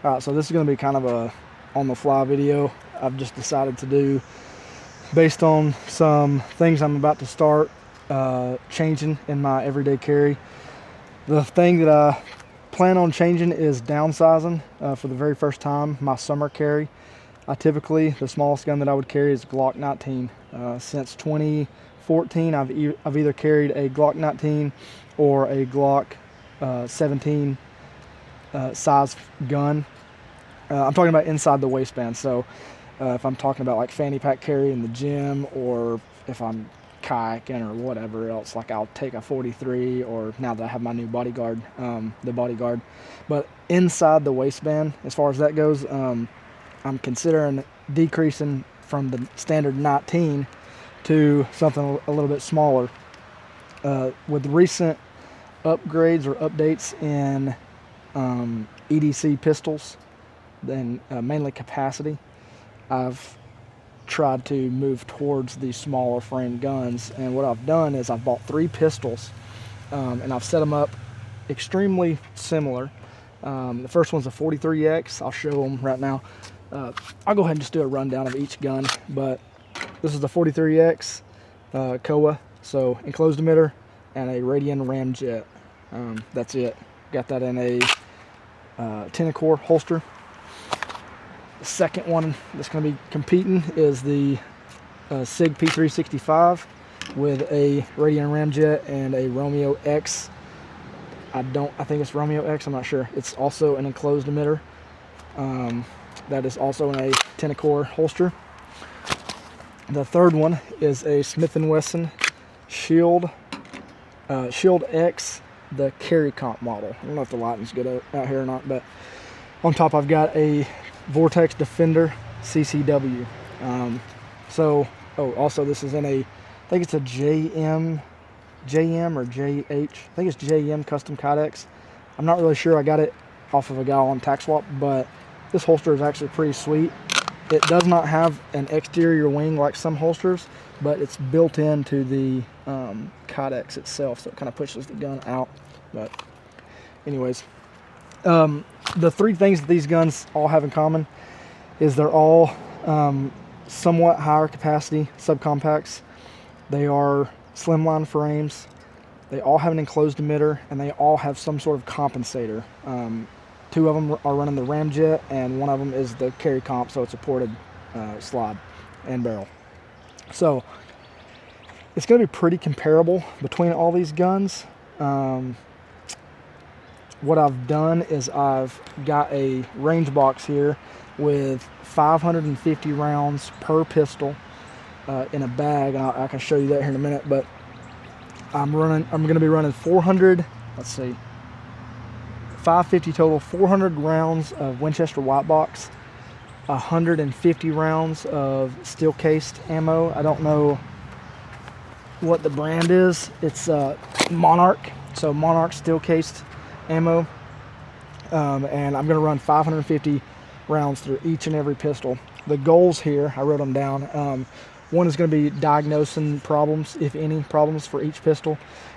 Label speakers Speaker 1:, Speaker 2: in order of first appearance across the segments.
Speaker 1: Alright, so this is going to be kind of a on-the-fly video I've just decided to do based on some things I'm about to start changing in my everyday carry. The thing that I plan on changing is downsizing for the very first time, my summer carry. The smallest gun that I would carry is a Glock 19. Since 2014, I've either carried a Glock 19 or a Glock 17 size gun. I'm talking about inside the waistband, so if I'm talking about like fanny pack carry in the gym, or if I'm kayaking or whatever else, like I'll take a 43, or now that I have my new bodyguard, the bodyguard. But inside the waistband, as far as that goes, I'm considering decreasing from the standard 19 to something a little bit smaller. With recent upgrades or updates in EDC pistols, then mainly capacity, I've tried to move towards these smaller frame guns. And what I've done is I've bought 3 pistols, and I've set them up extremely similar. The first one's a 43X. I'll show them right now. I'll go ahead and just do a rundown of each gun, but this is the 43X Koa, so enclosed emitter and a Radian ramjet. That's it. Got that in a 10-core holster. The second one that's going to be competing is the SIG P365 with a Radian ramjet and a Romeo X. I think it's Romeo X, I'm not sure. It's also an enclosed emitter. That is also in a 10-core holster. The third one is a Smith & Wesson Shield X, the carry comp model. I don't know if the lighting's good out here or not, but on top I've got a Vortex Defender CCW. Also this is in a, I think it's a JM or JH. I think it's JM Custom Kydex. I'm not really sure. I got it off of a guy on Tax Swap, but this holster is actually pretty sweet. It does not have an exterior wing like some holsters, but it's built into the Kydex itself, so it kind of pushes the gun out. But anyways, the 3 things that these guns all have in common is they're all somewhat higher capacity subcompacts. They are slimline frames. They all have an enclosed emitter, and they all have some sort of compensator. 2 of them are running the ramjet, and 1 of them is the carry comp, so it's a ported slide and barrel. So it's going to be pretty comparable between all these guns. What I've done is I've got a range box here with 550 rounds per pistol in a bag. I can show you that here in a minute, but I'm going to be running 550 total, 400 rounds of Winchester white box, 150 rounds of steel cased ammo. I don't know what the brand is. It's Monarch, so Monarch steel cased ammo, and I'm going to run 550 rounds through each and every pistol. The goals here, I wrote them down. 1 is going to be diagnosing problems, if any problems, for each pistol.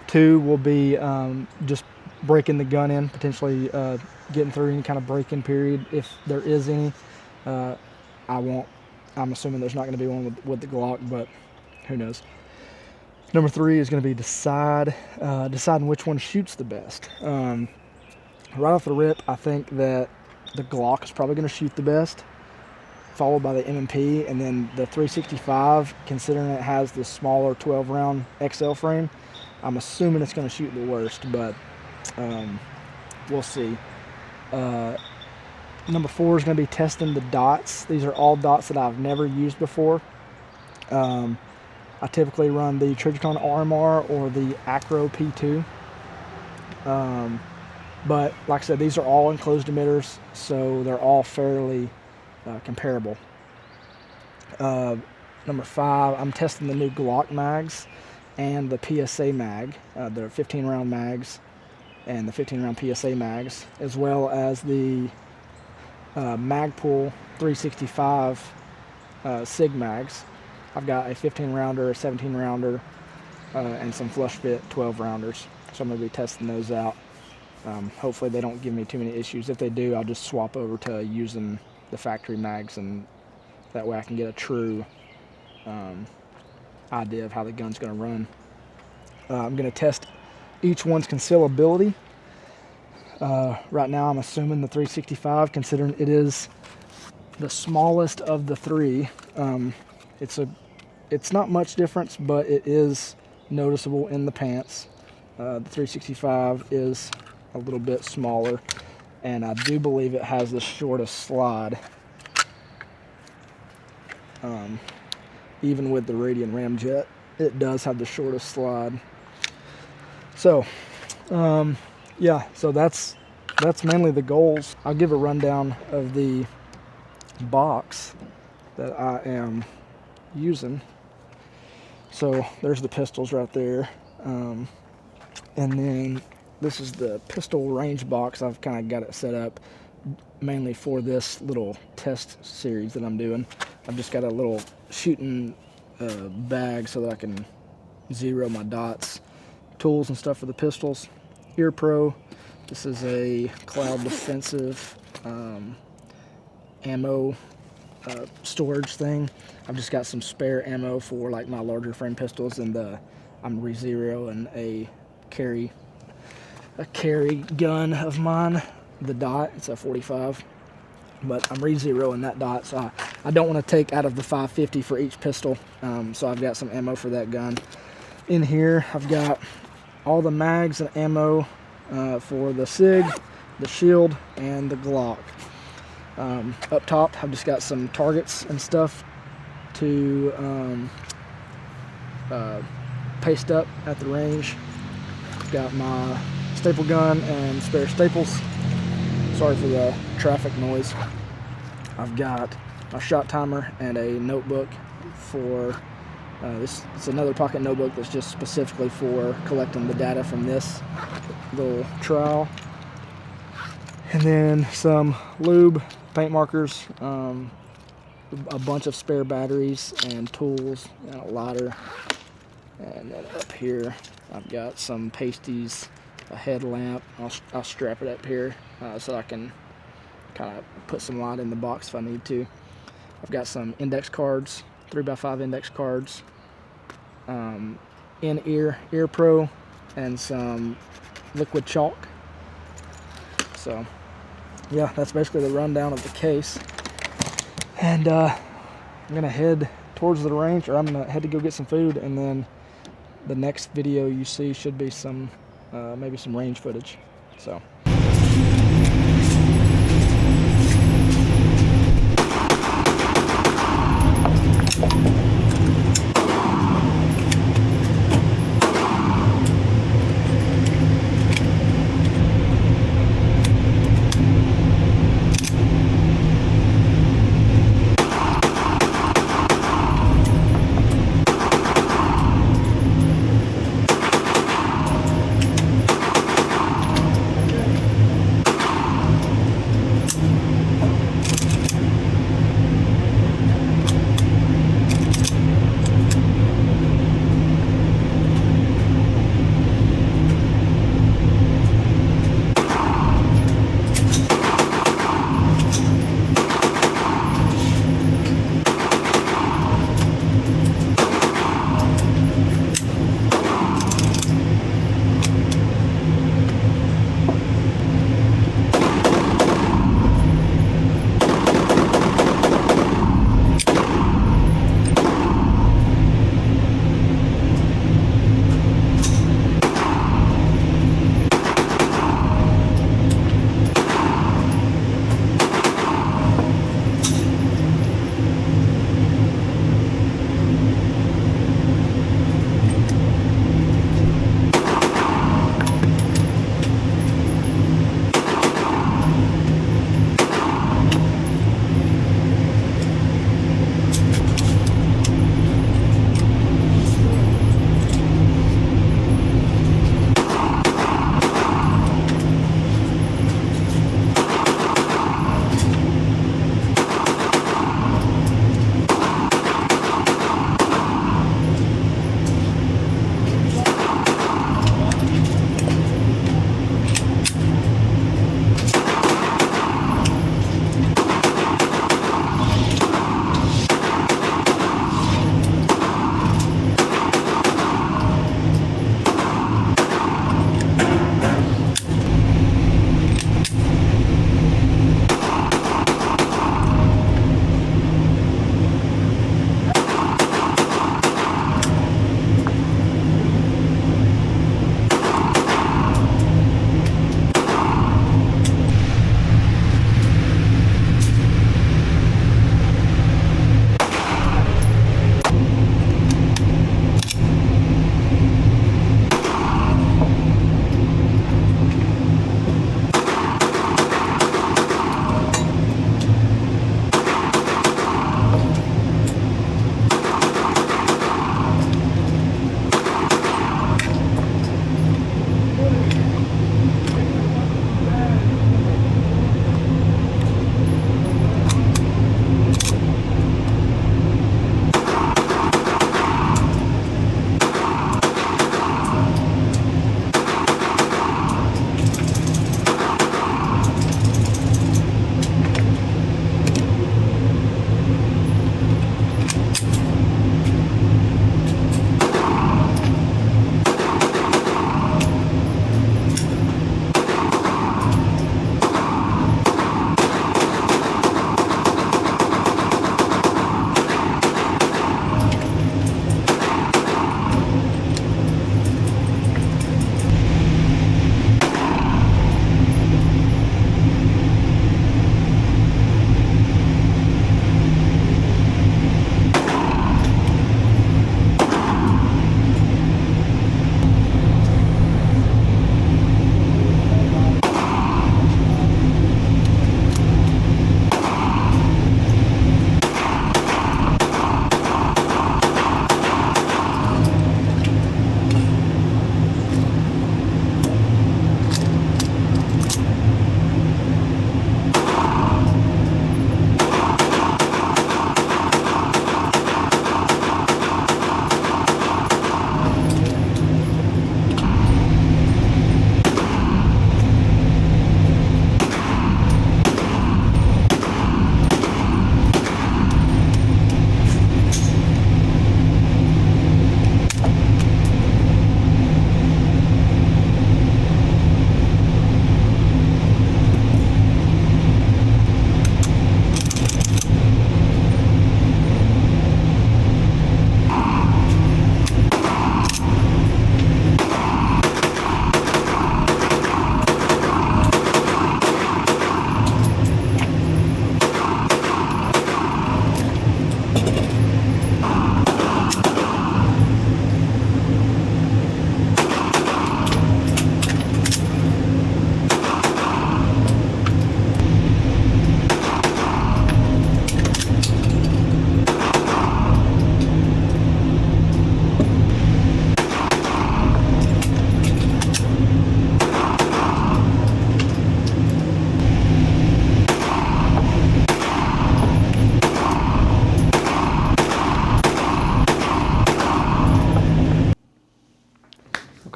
Speaker 1: 2 will be just breaking the gun in, potentially getting through any kind of break-in period, if there is any. I'm assuming there's not going to be one with the Glock, but who knows. Number 3 is going to be deciding which one shoots the best. Right off the rip, I think that the Glock is probably going to shoot the best, followed by the M&P, and then the 365, considering it has the smaller 12-round XL frame, I'm assuming it's going to shoot the worst, but we'll see. Number 4 is going to be testing the dots. These are all dots that I've never used before. I typically run the Trijicon RMR or the Acro P2. But like I said, these are all enclosed emitters, so they're all fairly comparable. Number 5, I'm testing the new Glock mags and the PSA mag. They're 15-round mags and the 15-round PSA mags, as well as the Magpul 365 SIG mags. I've got a 15-rounder, a 17-rounder, and some flush fit 12-rounders. So I'm going to be testing those out. Hopefully they don't give me too many issues. If they do, I'll just swap over to using the factory mags, and that way I can get a true idea of how the gun's going to run. I'm going to test each one's concealability. Right now I'm assuming the 365, considering it is the smallest of the three. It's not much difference, but it is noticeable in the pants. The 365 is a little bit smaller, and I do believe it has the shortest slide. Even with the Radian Ramjet, it does have the shortest slide. So, yeah, so that's mainly the goals. I'll give a rundown of the box that I am using. So there's the pistols right there, and then this is the pistol range box. I've kind of got it set up mainly for this little test series that I'm doing. I've just got a little shooting bag so that I can zero my dots, tools and stuff for the pistols. Ear Pro, this is a Cloud Defensive ammo storage thing. I've just got some spare ammo for like my larger frame pistols, and I'm re-zeroing a carry gun of mine, the dot. It's a 45, but I'm re-zeroing that dot, so I don't want to take out of the 550 for each pistol. So I've got some ammo for that gun. In here I've got all the mags and ammo for the SIG, the Shield, and the Glock. Up top I've just got some targets and stuff to paste up at the range. I've got my staple gun and spare staples. Sorry for the traffic noise. I've got my shot timer and a notebook for this. It's another pocket notebook that's just specifically for collecting the data from this little trial. And then some lube, paint markers, a bunch of spare batteries and tools, and a lighter. And then up here I've got some pasties, a headlamp. I'll strap it up here so I can kind of put some light in the box if I need to. I've got some index cards, 3x5 index cards, in-ear Ear Pro, and some liquid chalk. So yeah, that's basically the rundown of the case. And I'm gonna head towards the range, or I'm gonna head to go get some food, and then the next video you see should be some maybe some range footage. So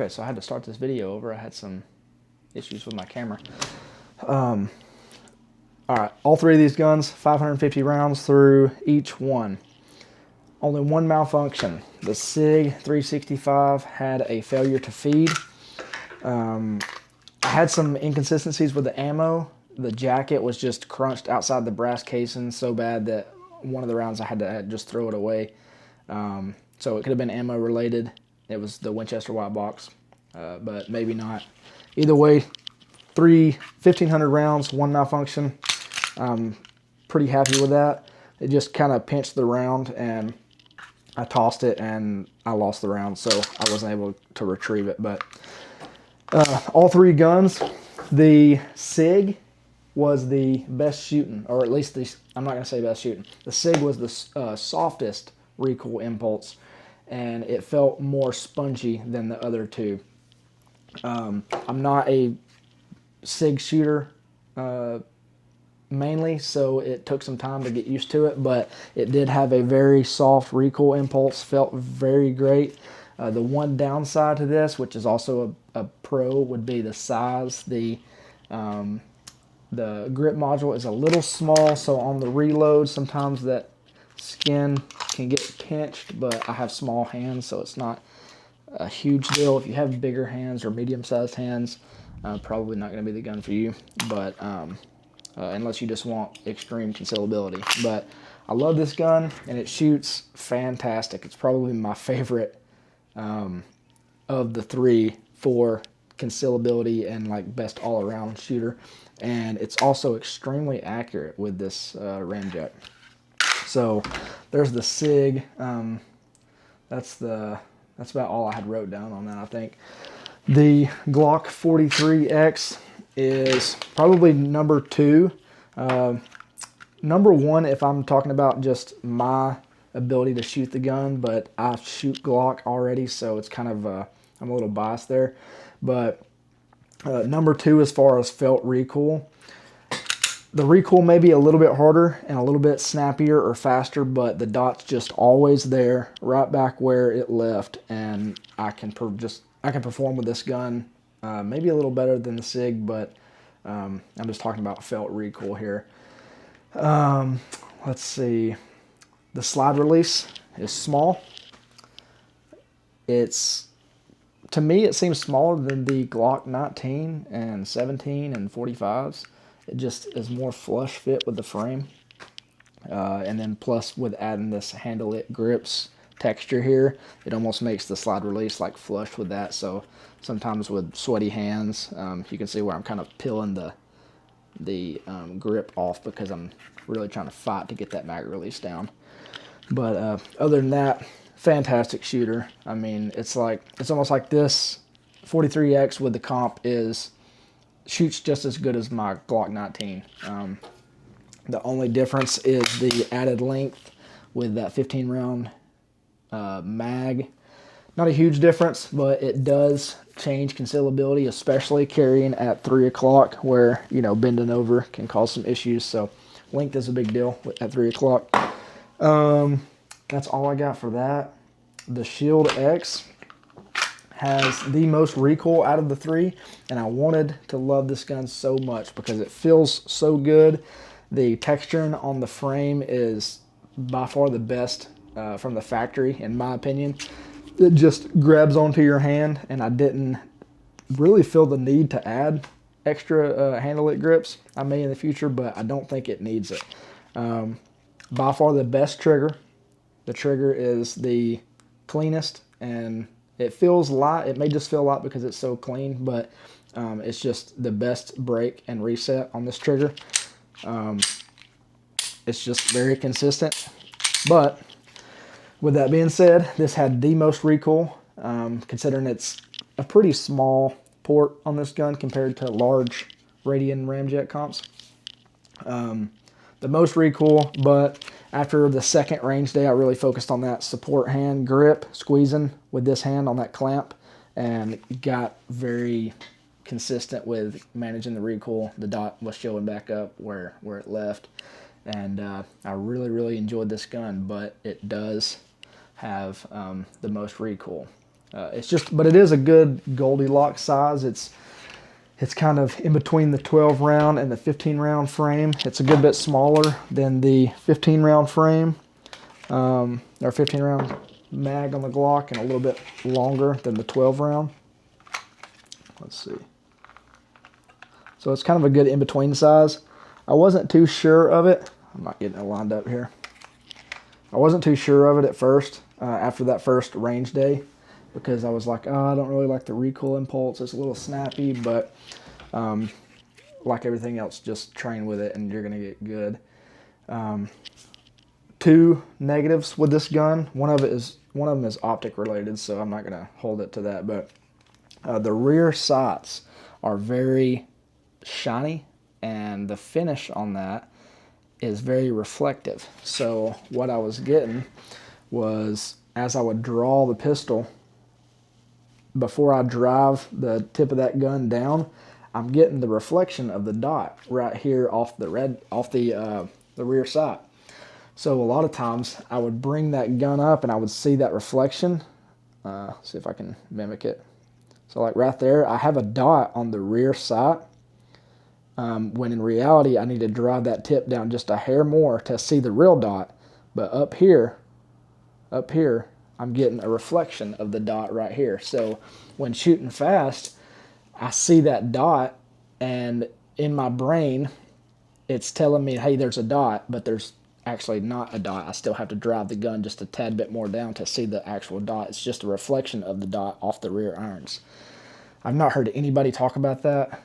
Speaker 1: Alright, so I had to start this video over. I had some issues with my camera. Alright, all three of these guns, 550 rounds through each one. Only one malfunction. The SIG 365 had a failure to feed. I had some inconsistencies with the ammo. The jacket was just crunched outside the brass casing so bad that one of the rounds I had to just throw it away. So it could have been ammo related. It was the Winchester white box, but maybe not. Either way, 1,500 rounds, one malfunction. I'm pretty happy with that. It just kind of pinched the round and I tossed it and I lost the round, so I wasn't able to retrieve it. But all three guns, the SIG was the best shooting, or at least I'm not going to say best shooting. The SIG was the softest recoil impulse, and it felt more spongy than the other two. I'm not a SIG shooter mainly, so it took some time to get used to it, but it did have a very soft recoil impulse, felt very great. The one downside to this, which is also a pro, would be the size. The grip module is a little small, so on the reload, sometimes that skin can get pinched, but I have small hands, so it's not a huge deal. If you have bigger hands or medium-sized hands, probably not going to be the gun for you, but unless you just want extreme concealability. But I love this gun, and it shoots fantastic. It's probably my favorite of the three for concealability and like best all-around shooter. And it's also extremely accurate with this ramjet. So there's the SIG. That's about all I had wrote down on that, I think. The Glock 43X is probably number two. Number one, if I'm talking about just my ability to shoot the gun, but I shoot Glock already, so it's kind of I'm a little biased there. But number two, as far as felt recoil, the recoil may be a little bit harder and a little bit snappier or faster, but the dot's just always there, right back where it left, and I can perform with this gun maybe a little better than the SIG, but I'm just talking about felt recoil here. Let's see. The slide release is small. To me, it seems smaller than the Glock 19 and 17 and 45s. It just is more flush fit with the frame. And then plus with adding this handle it grips texture here, it almost makes the slide release like flush with that. So sometimes with sweaty hands, you can see where I'm kind of peeling the grip off because I'm really trying to fight to get that mag release down. But other than that, fantastic shooter. I mean, it's almost like this 43X with the comp shoots just as good as my Glock 19. The only difference is the added length with that 15 round mag. Not a huge difference, but it does change concealability, especially carrying at 3 o'clock where, you know, bending over can cause some issues. So length is a big deal at 3 o'clock. That's all I got for that. The Shield X has the most recoil out of the three, and I wanted to love this gun so much because it feels so good. The texturing on the frame is by far the best from the factory, in my opinion. It just grabs onto your hand, and I didn't really feel the need to add extra handle it grips. I may in the future, but I don't think it needs it. By far the best trigger. The trigger is the cleanest, and it feels light. It may just feel light because it's so clean, but it's just the best break and reset on this trigger. It's just very consistent. But with that being said, this had the most recoil, considering it's a pretty small port on this gun compared to large Radian ramjet comps. The most recoil, but after the second range day, I really focused on that support hand grip, squeezing with this hand on that clamp, and got very consistent with managing the recoil. The dot was showing back up where it left, and I really enjoyed this gun, but it does have the most recoil. But it is a good Goldilocks size. It's kind of in between the 12 round and the 15 round frame. It's a good bit smaller than the 15 round frame, or 15 round mag on the Glock, and a little bit longer than the 12 round. Let's see. So it's kind of a good in-between size. I wasn't too sure of it. I'm not getting it lined up here. I wasn't too sure of it at first, after that first range day, because I was like, oh, I don't really like the recoil impulse. It's a little snappy, but like everything else, just train with it and you're going to get good. Two negatives with this gun. One of them is optic related, so I'm not going to hold it to that, but the rear sights are very shiny, and the finish on that is very reflective. So what I was getting was, as I would draw the pistol, before I drive the tip of that gun down, I'm getting the reflection of the dot right here off the rear sight. So a lot of times I would bring that gun up and I would see that reflection. See if I can mimic it. So like right there, I have a dot on the rear sight, when in reality I need to drive that tip down just a hair more to see the real dot. But up here, I'm getting a reflection of the dot right here. So when shooting fast, I see that dot, and in my brain, it's telling me, hey, there's a dot, but there's actually not a dot. I still have to drive the gun just a tad bit more down to see the actual dot. It's just a reflection of the dot off the rear irons. I've not heard anybody talk about that.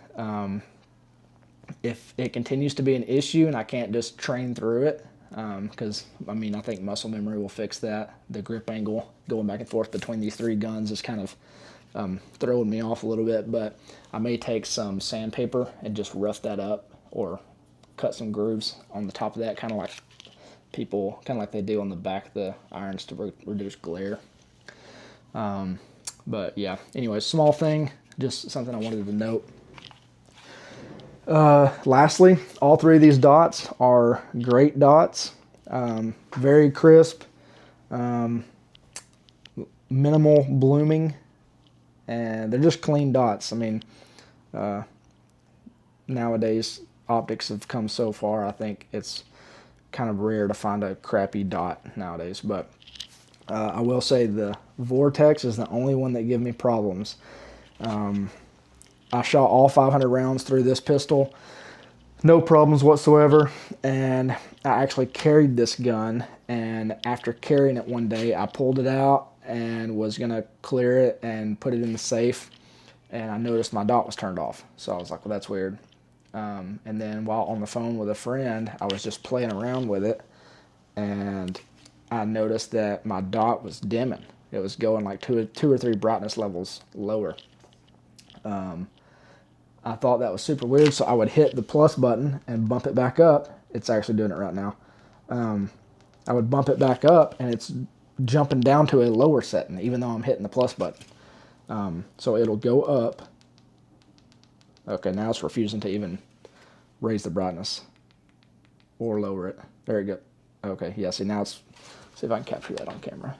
Speaker 1: If it continues to be an issue and I can't just train through it, because I mean, I think muscle memory will fix that. The grip angle going back and forth between these three guns is kind of throwing me off a little bit, but I may take some sandpaper and just rough that up, or cut some grooves on the top of that, kind of like they do on the back of the irons to reduce glare. But yeah, anyway, small thing, just something I wanted to note. Lastly, all three of these dots are great dots. Very crisp, minimal blooming, and they're just clean dots. I mean, nowadays optics have come so far, I think it's kind of rare to find a crappy dot nowadays. But I will say the Vortex is the only one that give me problems. I shot all 500 rounds through this pistol, no problems whatsoever, and I actually carried this gun, and after carrying it one day, I pulled it out and was going to clear it and put it in the safe, and I noticed my dot was turned off. So I was like, well, that's weird. And then while on the phone with a friend, I was just playing around with it, and I noticed that my dot was dimming. It was going like two or three brightness levels lower. I thought that was super weird, so I would hit the plus button and bump it back up. It's actually doing it right now. I would bump it back up, and it's jumping down to a lower setting, even though I'm hitting the plus button. So it'll go up. Okay, now it's refusing to even raise the brightness or lower it. There you go. Okay, yeah, see, now it's... See if I can capture that on camera.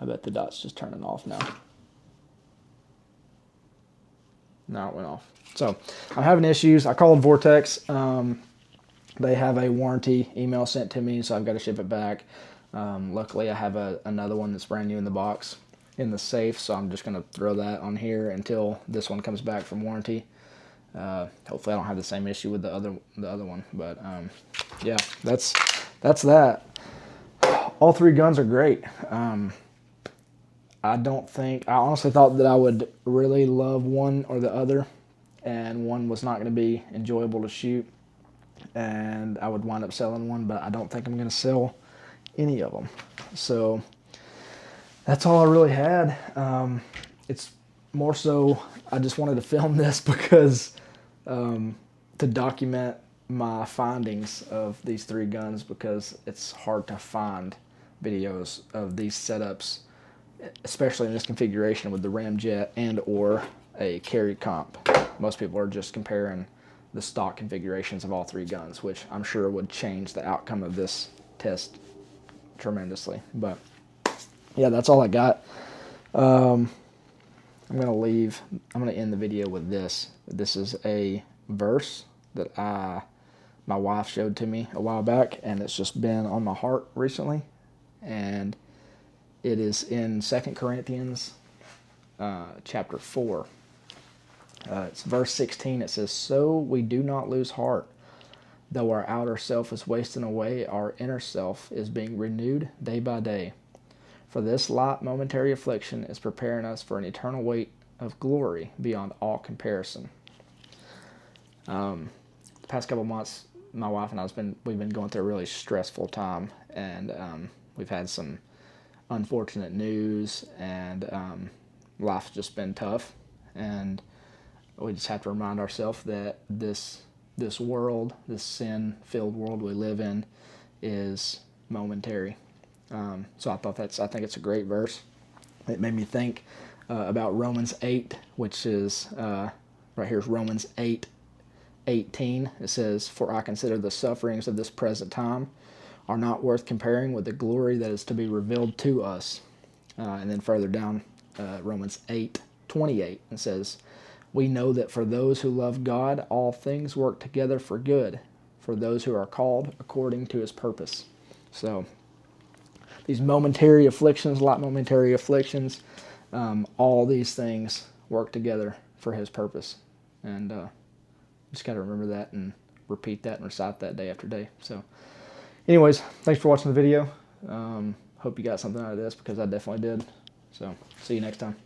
Speaker 1: I bet the dot's just turning off now. Now it went off. So I'm having issues. I called Vortex. They have a warranty email sent to me, so I've got to ship it back. Luckily, I have another one that's brand new in the box in the safe, so I'm just going to throw that on here until this one comes back from warranty. Hopefully I don't have the same issue with the other one, but yeah, that's that. All three guns are great. I honestly thought that I would really love one or the other, and one was not going to be enjoyable to shoot, and I would wind up selling one, but I don't think I'm going to sell any of them. So that's all I really had. It's more so I just wanted to film this because to document my findings of these three guns, because it's hard to find videos of these setups, especially in this configuration with the ramjet and or a carry comp. Most people are just comparing the stock configurations of all 3 guns, which I'm sure would change the outcome of this test tremendously. But yeah, that's all I got. I'm gonna end the video with this. This is a verse that my wife showed to me a while back, and it's just been on my heart recently. And it is in 2 Corinthians chapter 4. It's verse 16. It says, "So we do not lose heart. Though our outer self is wasting away, our inner self is being renewed day by day. For this light momentary affliction is preparing us for an eternal weight of glory beyond all comparison." The past couple months, my wife and we've been going through a really stressful time, and we've had some unfortunate news, and life's just been tough, and we just have to remind ourselves that this world, this sin-filled world we live in, is momentary. So I think it's a great verse. It made me think about Romans 8, which is right here's Romans 8:18. It says, "For I consider the sufferings of this present time are not worth comparing with the glory that is to be revealed to us." And then further down, Romans 8:28, it says, "We know that for those who love God, all things work together for good, for those who are called according to his purpose." So these momentary afflictions, light momentary afflictions, all these things work together for his purpose. And just got to remember that and repeat that and recite that day after day. So anyways, thanks for watching the video. Hope you got something out of this, because I definitely did. So see you next time.